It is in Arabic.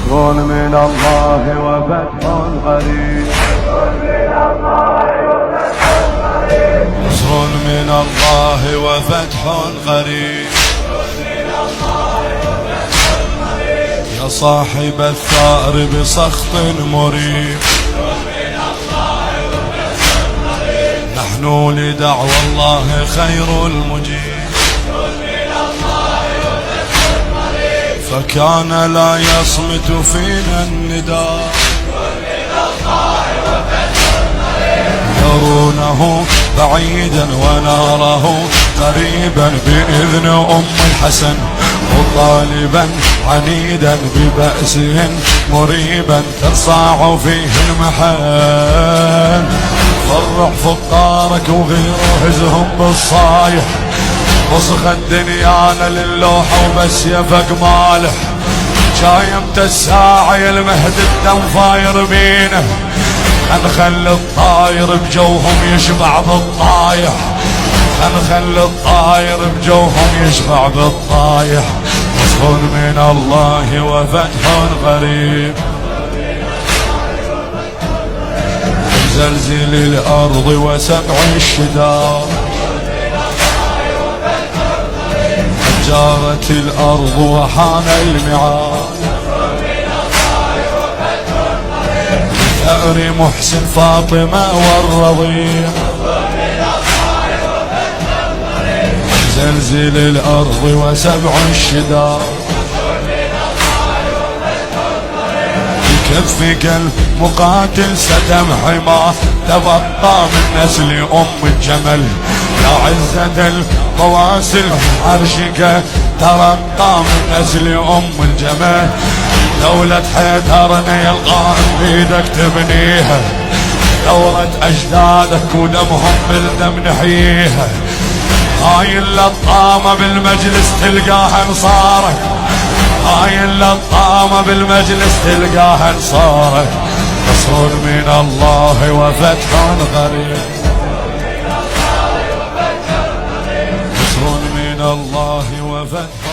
نصر من الله وفتح قريب، نصر من الله وفتح قريب، يا صاحب الثأر بسخط مريب، نحن لدعوى الله خير المجيب، فكان لا يصمت فينا النداء، يرونه بعيدا وناره قريبا بإذن أم الحسن، وطالبا عنيدا ببأسه مريبا ترصاع فيه المحن، فرح فقارك وغير هزهم بالصايح، وسخ الدنيانا للوحة وبس يفق مالح، شايمت الساعة المهد الدم فاير بينه، خنخلي الطاير بجوهم يشبع بالطايح، خنخلي الطاير بجوهم يشبع بالطايح، نصر من الله وفتح قريب، زلزل الأرض وسبع الشداد، جارت الأرض وحان الميعاد، ثأر محسن فاطمة والرضيع، زلزل الأرض وسبع الشداد، بكفك المقاتل ستم حماه، تبقى من نسل أم الجمل، يا عزة القواسل عرشك ترقى من نسل أم الجمل، دولة حيدرنا يلقاهم بيدك تبنيها، دورة أجدادك ودمهم بالدم نحييها، هاي اللطامة بالمجلس تلقاها انصارك، هاي اللطامة بالمجلس تلقاها انصارك، نصر من الله وفتح قريب، نصر من الله وفتح